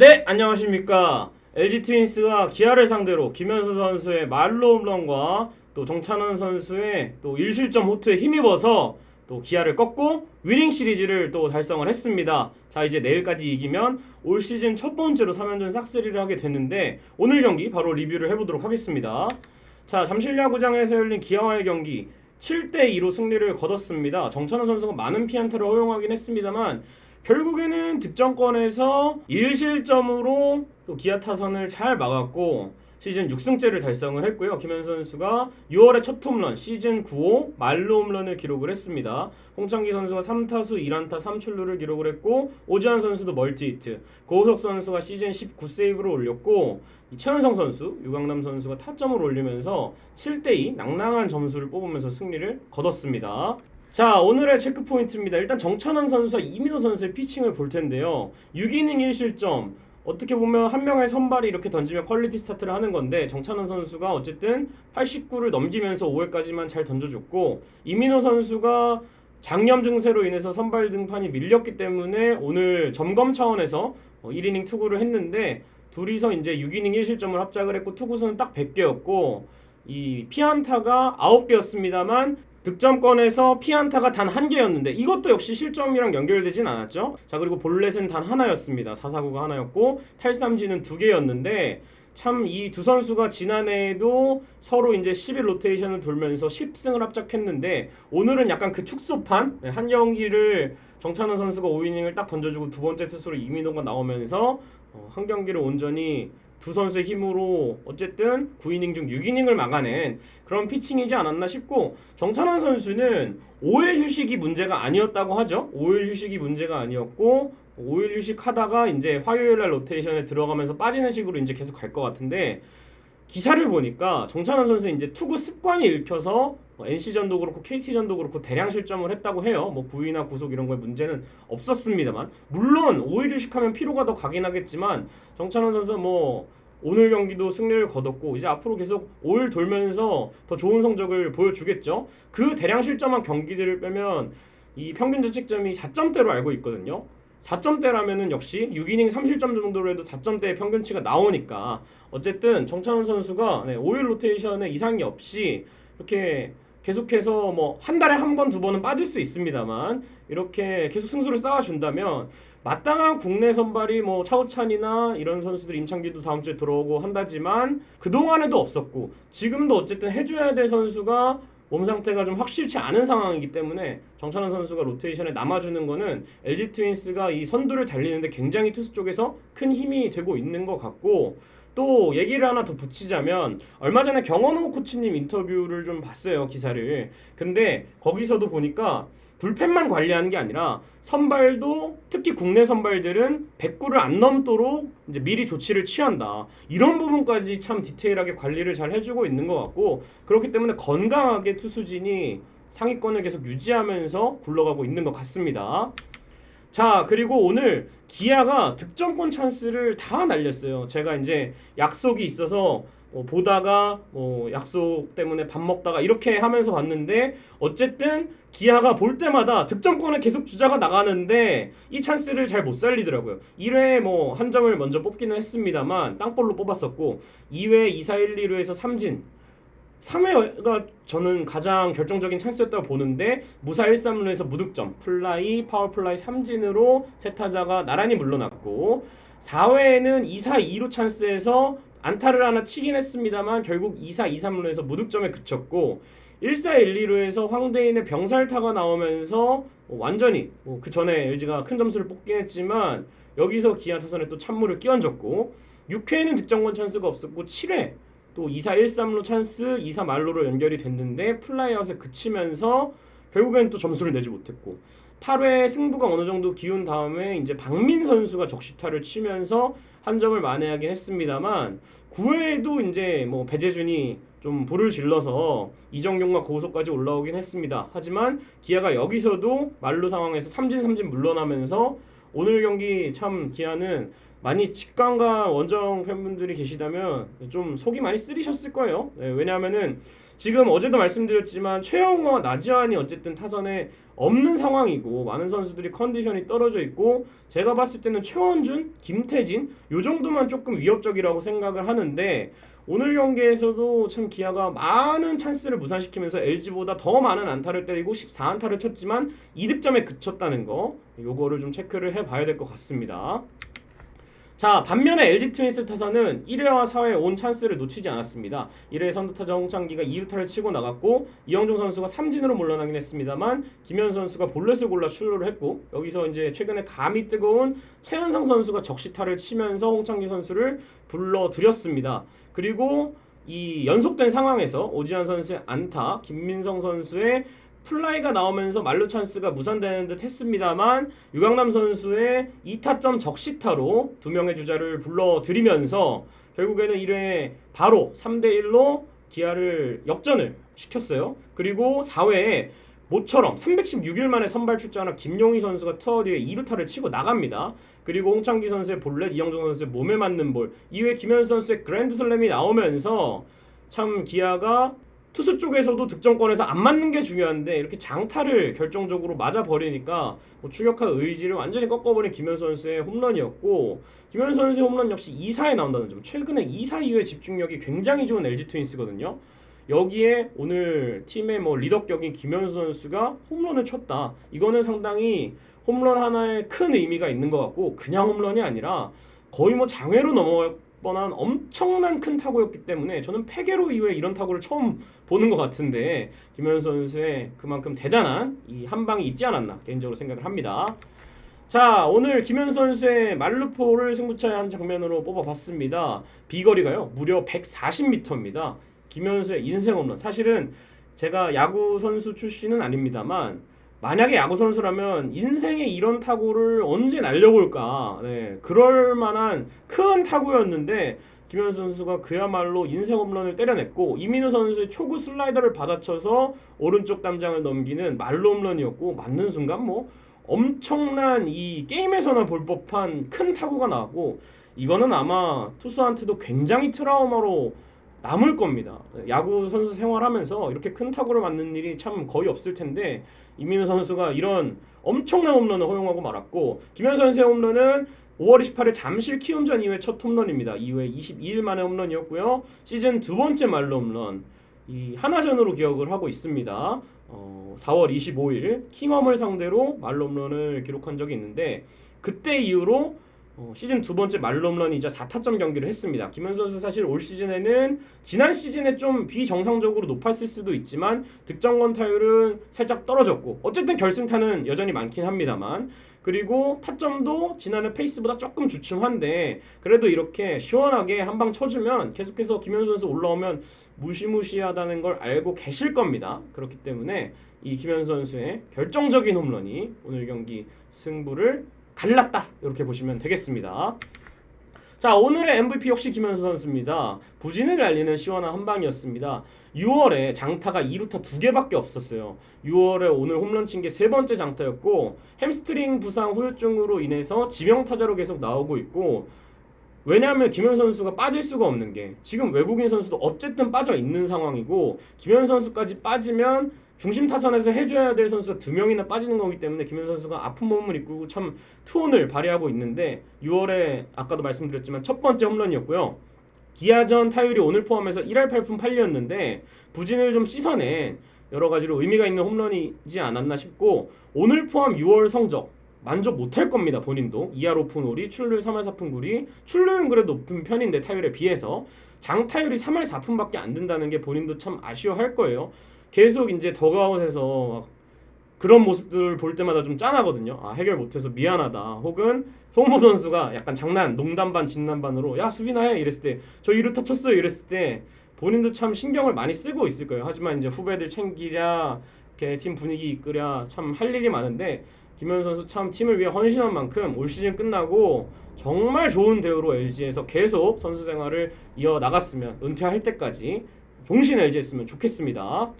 네, 안녕하십니까. LG 트윈스가 기아를 상대로 김현수 선수의 말로 홈런과 또 정찬원 선수의 또 1실점 호투에 힘입어서 또 기아를 꺾고 위닝 시리즈를 또 달성을 했습니다. 자, 이제 내일까지 이기면 올 시즌 첫 번째로 3연전 싹쓸이를 하게 됐는데 오늘 경기 바로 리뷰를 해보도록 하겠습니다. 자, 잠실야구장에서 열린 기아와의 경기 7대2로 승리를 거뒀습니다. 정찬원 선수가 많은 피안타를 허용하긴 했습니다만 결국에는 득점권에서 1실점으로 또 기아 타선을 잘 막았고 시즌 6승째를 달성을 했고요. 김현수 선수가 6월에 첫 홈런, 시즌 9호 말로 홈런을 기록을 했습니다. 홍창기 선수가 3타수 1안타 3출루를 기록을 했고 오지환 선수도 멀티히트, 고우석 선수가 시즌 19세이브를 올렸고 최은성 선수, 유강남 선수가 타점을 올리면서 7대2 낭낭한 점수를 뽑으면서 승리를 거뒀습니다. 자, 오늘의 체크 포인트입니다. 일단 정찬원 선수와 이민호 선수의 피칭을 볼 텐데요. 6이닝 1실점. 어떻게 보면 한 명의 선발이 이렇게 던지면 퀄리티 스타트를 하는 건데 정찬원 선수가 어쨌든 89를 넘기면서 5회까지만 잘 던져줬고 이민호 선수가 장염 증세로 인해서 선발 등판이 밀렸기 때문에 오늘 점검 차원에서 1이닝 투구를 했는데 둘이서 이제 6이닝 1실점을 합작을 했고 투구수는 딱 100개였고 이 피안타가 9개였습니다만 득점권에서 피안타가 단 1개였는데 이것도 역시 실점이랑 연결되진 않았죠. 자, 그리고 볼넷은 단 하나였습니다. 4사구가 하나였고 탈삼진은 2개였는데 참 이 두 선수가 지난해에도 서로 이제 10일 로테이션을 돌면서 10승을 합작했는데 오늘은 약간 그 축소판 한 경기를 정찬원 선수가 5이닝을 딱 던져주고 두 번째 투수로 이민호가 나오면서 한 경기를 온전히 두 선수의 힘으로 어쨌든 9이닝 중 6이닝을 막아낸 그런 피칭이지 않았나 싶고 정찬원 선수는 5일 휴식이 문제가 아니었다고 하죠. 5일 휴식이 문제가 아니었고 5일 휴식하다가 이제 화요일날 로테이션에 들어가면서 빠지는 식으로 이제 계속 갈 것 같은데 기사를 보니까 정찬원 선수 이제 투구 습관이 읽혀서 NC전도 그렇고 KT전도 그렇고 대량 실점을 했다고 해요. 뭐 구위나 구속 이런 거에 문제는 없었습니다만 물론 5일 휴식하면 피로가 더 가긴 하겠지만 정찬원 선수 뭐 오늘 경기도 승리를 거뒀고 이제 앞으로 계속 5일 돌면서 더 좋은 성적을 보여주겠죠. 그 대량 실점한 경기들을 빼면 이 평균 자책점이 4점대로 알고 있거든요. 4점대라면은 역시 6이닝 3실점 정도로 해도 4점대의 평균치가 나오니까 어쨌든 정찬원 선수가 5일 로테이션에 이상이 없이 이렇게 계속해서 뭐 한 달에 한 번, 두 번은 빠질 수 있습니다만 이렇게 계속 승수를 쌓아준다면 마땅한 국내 선발이 뭐 차우찬이나 이런 선수들 임창기도 다음 주에 들어오고 한다지만 그동안에도 없었고 지금도 어쨌든 해줘야 될 선수가 몸 상태가 좀 확실치 않은 상황이기 때문에 정찬원 선수가 로테이션에 남아주는 거는 LG 트윈스가 이 선두를 달리는데 굉장히 투수 쪽에서 큰 힘이 되고 있는 것 같고 또 얘기를 하나 더 붙이자면 얼마 전에 경원호 코치님 인터뷰를 좀 봤어요, 기사를. 근데 거기서도 보니까 불펜만 관리하는 게 아니라 선발도 특히 국내 선발들은 100구를 안 넘도록 이제 미리 조치를 취한다. 이런 부분까지 참 디테일하게 관리를 잘 해주고 있는 것 같고 그렇기 때문에 건강하게 투수진이 상위권을 계속 유지하면서 굴러가고 있는 것 같습니다. 자, 그리고 오늘 기아가 득점권 찬스를 다 날렸어요. 제가 이제 약속이 있어서 보다가 약속 때문에 밥 먹다가 이렇게 하면서 봤는데 어쨌든 기아가 볼 때마다 득점권을 계속 주자가 나가는데 이 찬스를 잘 못 살리더라고요. 1회에 뭐 한 점을 먼저 뽑기는 했습니다만 땅볼로 뽑았었고 2회 2, 4, 1, 2루에서 삼진 3회가 저는 가장 결정적인 찬스였다고 보는데 무사 1-3루에서 무득점, 플라이, 파워플라이 3진으로 세 타자가 나란히 물러났고 4회에는 2-4, 2루 찬스에서 안타를 하나 치긴 했습니다만 결국 2-4, 2-3루에서 무득점에 그쳤고 1-4, 1-2루에서 황대인의 병살타가 나오면서 완전히 그 전에 LG가 큰 점수를 뽑긴 했지만 여기서 기아 타선에 또 찬물을 끼얹었고 6회에는 득점권 찬스가 없었고 7회 또 2-4, 1-3루 찬스 2-4 말로로 연결이 됐는데 플라이아웃에 그치면서 결국에는 또 점수를 내지 못했고 8회 승부가 어느 정도 기운 다음에 이제 박민 선수가 적시타를 치면서 한 점을 만회하긴 했습니다만 9회에도 이제 뭐 배재준이 좀 불을 질러서 이정용과 고우석까지 올라오긴 했습니다. 하지만 기아가 여기서도 말로 상황에서 삼진 물러나면서 오늘 경기 참 기아는 많이 직관과 원정 팬분들이 계시다면 좀 속이 많이 쓰리셨을 거예요. 왜냐하면은 지금 어제도 말씀드렸지만 최영호와 나지완이 어쨌든 타선에 없는 상황이고 많은 선수들이 컨디션이 떨어져 있고 제가 봤을 때는 최원준, 김태진 요 정도만 조금 위협적이라고 생각을 하는데 오늘 경기에서도 참 기아가 많은 찬스를 무산시키면서 LG보다 더 많은 안타를 때리고 14안타를 쳤지만 2득점에 그쳤다는 거 요거를 좀 체크를 해봐야 될 것 같습니다. 자, 반면에 LG 트윈스 타선은 1회와 4회 온 찬스를 놓치지 않았습니다. 1회 선두타자 홍창기가 2루타를 치고 나갔고 이영종 선수가 삼진으로 물러나긴 했습니다만 김현수 선수가 볼넷을 골라 출루를 했고 여기서 이제 최근에 감이 뜨거운 최은성 선수가 적시타를 치면서 홍창기 선수를 불러들였습니다. 그리고 이 연속된 상황에서 오지환 선수의 안타, 김민성 선수의 플라이가 나오면서 만루 찬스가 무산되는 듯 했습니다만 유강남 선수의 2타점 적시타로 두 명의 주자를 불러들이면서 결국에는 1회에 바로 3대1로 기아를 역전을 시켰어요. 그리고 4회에 모처럼 316일 만에 선발 출장한 김용희 선수가 투아웃 뒤에 2루타를 치고 나갑니다. 그리고 홍창기 선수의 볼넷, 이영종 선수의 몸에 맞는 볼, 이후에 김현수 선수의 그랜드슬램이 나오면서 참 기아가 투수 쪽에서도 득점권에서 안 맞는 게 중요한데 이렇게 장타를 결정적으로 맞아버리니까 추격할 의지를 완전히 꺾어버린 김현수 선수의 홈런이었고 김현수 선수의 홈런 역시 2사에 나온다는 점, 최근에 2사 이후의 집중력이 굉장히 좋은 LG 트윈스거든요. 여기에 오늘 팀의 리더격인 김현수 선수가 홈런을 쳤다. 이거는 상당히 홈런 하나에 큰 의미가 있는 것 같고 그냥 홈런이 아니라 거의 장외로 넘어갈 뻔한 엄청난 큰 타구였기 때문에 저는 페게로 이후에 이런 타구를 처음 보는 것 같은데 김현수 선수의 그만큼 대단한 이 한 방이 있지 않았나 개인적으로 생각을 합니다. 자, 오늘 김현수 선수의 만루포를 승부차의 한 장면으로 뽑아봤습니다. 비거리가요 무려 140m입니다. 김현수의 인생 홈런. 사실은 제가 야구 선수 출신은 아닙니다만 만약에 야구 선수라면 인생에 이런 타구를 언제 날려볼까, 네, 그럴 만한 큰 타구였는데 김현수 선수가 그야말로 인생 홈런을 때려냈고 이민우 선수의 초구 슬라이더를 받아쳐서 오른쪽 담장을 넘기는 말로 홈런이었고 맞는 순간 엄청난 이 게임에서나 볼 법한 큰 타구가 나왔고 이거는 아마 투수한테도 굉장히 트라우마로 남을 겁니다. 야구 선수 생활하면서 이렇게 큰 타구를 맞는 일이 참 거의 없을 텐데 이민우 선수가 이런 엄청난 홈런을 허용하고 말았고 김현수 선수의 홈런은 5월 28일 잠실 키움전 이후에 첫 홈런입니다. 이후에 22일 만에 홈런이었고요. 시즌 두 번째 말로 홈런. 이 하나전으로 기억을 하고 있습니다. 4월 25일 킹엄을 상대로 말로 홈런을 기록한 적이 있는데 그때 이후로 시즌 두 번째 말로 홈런이자 4타점 경기를 했습니다. 김현수 선수 사실 올 시즌에는 지난 시즌에 좀 비정상적으로 높았을 수도 있지만 득점권 타율은 살짝 떨어졌고 어쨌든 결승타는 여전히 많긴 합니다만 그리고 타점도 지난해 페이스보다 조금 주춤한데 그래도 이렇게 시원하게 한 방 쳐주면 계속해서 김현수 선수 올라오면 무시무시하다는 걸 알고 계실 겁니다. 그렇기 때문에 이 김현수 선수의 결정적인 홈런이 오늘 경기 승부를 갈랐다 이렇게 보시면 되겠습니다. 자, 오늘의 MVP 역시 김현수 선수입니다. 부진을 날리는 시원한 한방이었습니다. 6월에 장타가 2루타 2개밖에 없었어요. 6월에 오늘 홈런 친 게 세 번째 장타였고 햄스트링 부상 후유증으로 인해서 지명타자로 계속 나오고 있고 왜냐하면 김현수 선수가 빠질 수가 없는 게 지금 외국인 선수도 어쨌든 빠져 있는 상황이고 김현수 선수까지 빠지면 중심 타선에서 해줘야 될 선수가 2명이나 빠지는 거기 때문에 김현수 선수가 아픈 몸을 이끌고 참 투혼을 발휘하고 있는데 6월에 아까도 말씀드렸지만 첫 번째 홈런이었고요. 기아전 타율이 오늘 포함해서 1할 8푼 8리였는데 부진을 좀 씻어낸 여러 가지로 의미가 있는 홈런이지 않았나 싶고 오늘 포함 6월 성적 만족 못할 겁니다. 본인도 2할 5푼 5리, 출루율 3할 4푼 9리, 출루율은 그래도 높은 편인데 타율에 비해서 장타율이 3할 4푼밖에 안 된다는 게 본인도 참 아쉬워할 거예요. 계속 이제 더그아웃에서 그런 모습들을 볼 때마다 좀 짠하거든요. 해결 못해서 미안하다. 혹은 송모 선수가 약간 장난, 농담 반 진담 반으로 야 수비나 해 이랬을 때 저 2루타 쳤어요 이랬을 때 본인도 참 신경을 많이 쓰고 있을 거예요. 하지만 이제 후배들 챙기랴, 이렇게 팀 분위기 이끌랴 참 할 일이 많은데 김현수 선수 참 팀을 위해 헌신한 만큼 올 시즌 끝나고 정말 좋은 대우로 LG에서 계속 선수 생활을 이어나갔으면 은퇴할 때까지 종신 LG 했으면 좋겠습니다.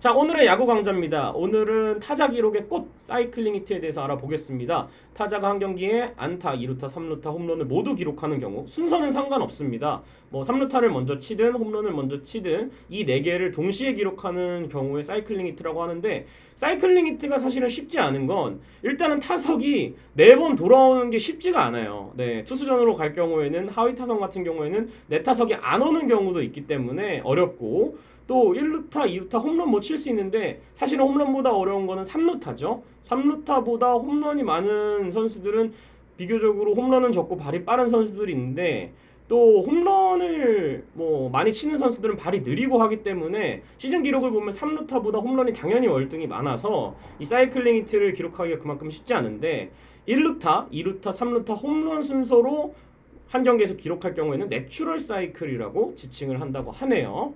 자, 오늘의 야구 강좌입니다. 오늘은 타자 기록의 꽃 사이클링 히트에 대해서 알아보겠습니다. 타자가 한 경기에 안타, 2루타, 3루타, 홈런을 모두 기록하는 경우 순서는 상관없습니다. 뭐 3루타를 먼저 치든 홈런을 먼저 치든 이 4개를 동시에 기록하는 경우에 사이클링 히트라고 하는데, 사이클링 히트가 사실은 쉽지 않은 건 일단은 타석이 4번 돌아오는 게 쉽지가 않아요. 네, 투수전으로 갈 경우에는 하위 타석 같은 경우에는 내 타석이 안 오는 경우도 있기 때문에 어렵고, 또 1루타, 2루타 홈런 못 칠 수 있는데 사실은 홈런보다 어려운 거는 3루타죠. 3루타보다 홈런이 많은 선수들은 비교적으로 홈런은 적고 발이 빠른 선수들이 있는데, 또 홈런을 뭐 많이 치는 선수들은 발이 느리고 하기 때문에 시즌 기록을 보면 3루타보다 홈런이 당연히 월등히 많아서 이 사이클링 히트를 기록하기가 그만큼 쉽지 않은데, 1루타, 2루타, 3루타 홈런 순서로 한 경기에서 기록할 경우에는 내추럴 사이클이라고 지칭을 한다고 하네요.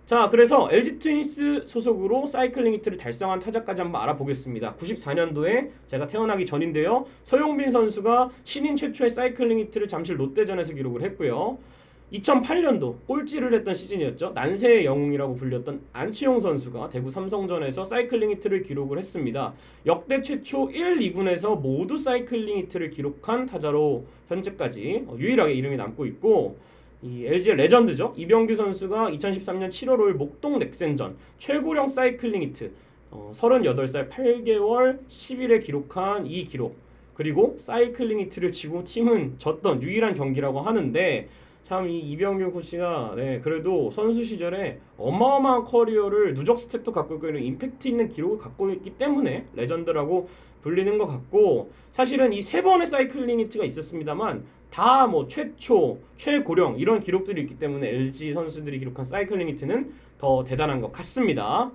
자, 그래서 LG 트윈스 소속으로 사이클링 히트를 달성한 타자까지 한번 알아보겠습니다. 94년도에 제가 태어나기 전인데요. 서용빈 선수가 신인 최초의 사이클링 히트를 잠실 롯데전에서 기록을 했고요. 2008년도 꼴찌를 했던 시즌이었죠. 난세의 영웅이라고 불렸던 안치홍 선수가 대구 삼성전에서 사이클링 히트를 기록을 했습니다. 역대 최초 1, 2군에서 모두 사이클링 히트를 기록한 타자로 현재까지 유일하게 이름이 남고 있고, 이 LG의 레전드죠. 이병규 선수가 2013년 7월 5일 목동 넥센전 최고령 사이클링 히트 38살 8개월 10일에 기록한 이 기록, 그리고 사이클링 히트를 치고 팀은 졌던 유일한 경기라고 하는데, 참 이 이병규 코치가 그래도 선수 시절에 어마어마한 커리어를 누적 스탯도 갖고 있고 이런 임팩트 있는 기록을 갖고 있기 때문에 레전드라고 불리는 것 같고, 사실은 이 3번의 사이클링 히트가 있었습니다만 다 뭐 최초, 최고령 이런 기록들이 있기 때문에 LG 선수들이 기록한 사이클링 히트는 더 대단한 것 같습니다.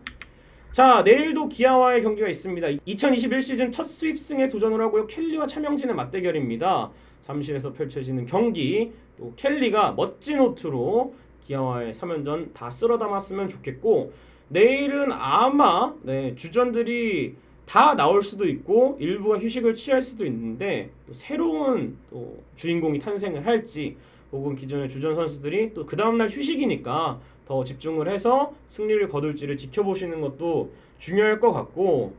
자, 내일도 기아와의 경기가 있습니다. 2021 시즌 첫 스윕승에 도전을 하고요. 켈리와 차명진의 맞대결입니다. 잠실에서 펼쳐지는 경기, 또 켈리가 멋진 호투로 기아와의 3연전 다 쓸어 담았으면 좋겠고, 내일은 아마 주전들이 다 나올 수도 있고 일부가 휴식을 취할 수도 있는데, 또 새로운 또 주인공이 탄생을 할지, 혹은 기존의 주전 선수들이 또 그 다음날 휴식이니까 더 집중을 해서 승리를 거둘지를 지켜보시는 것도 중요할 것 같고,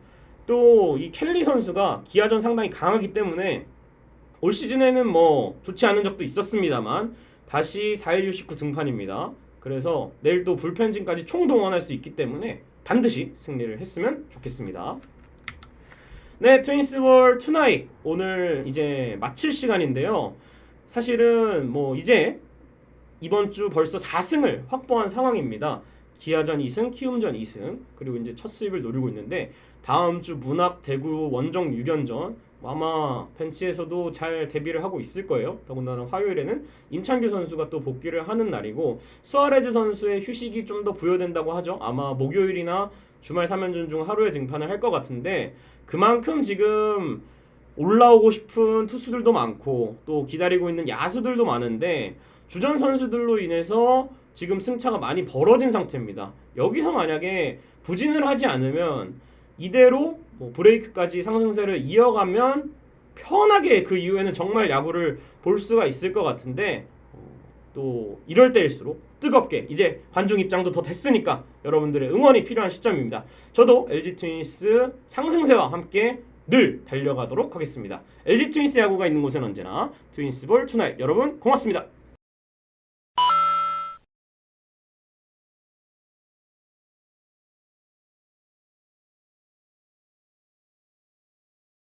또 이 켈리 선수가 기아전 상당히 강하기 때문에 올 시즌에는 뭐 좋지 않은 적도 있었습니다만 다시 4일 휴식 후 등판입니다. 그래서 내일 또 불펜진까지 총동원할 수 있기 때문에 반드시 승리를 했으면 좋겠습니다. 네, 트윈스볼 투나잇 오늘 이제 마칠 시간인데요. 사실은 뭐 이제 이번 주 벌써 4승을 확보한 상황입니다. 기아전 2승, 키움전 2승, 그리고 이제 첫 수입을 노리고 있는데, 다음 주 문학 대구 원정 6연전 아마 벤치에서도 잘 대비를 하고 있을 거예요. 더군다나 화요일에는 임창규 선수가 또 복귀를 하는 날이고, 수아레즈 선수의 휴식이 좀 더 부여된다고 하죠. 아마 목요일이나 주말 3연전 중 하루에 등판을 할 것 같은데, 그만큼 지금 올라오고 싶은 투수들도 많고 또 기다리고 있는 야수들도 많은데, 주전 선수들로 인해서 지금 승차가 많이 벌어진 상태입니다. 여기서 만약에 부진을 하지 않으면 이대로 뭐 브레이크까지 상승세를 이어가면 편하게 그 이후에는 정말 야구를 볼 수가 있을 것 같은데, 또 이럴 때일수록 뜨겁게 이제 관중 입장도 더 됐으니까 여러분들의 응원이 필요한 시점입니다. 저도 LG 트윈스 상승세와 함께 늘 달려가도록 하겠습니다. LG 트윈스 야구가 있는 곳엔 언제나 트윈스볼 투나잇. 여러분 고맙습니다.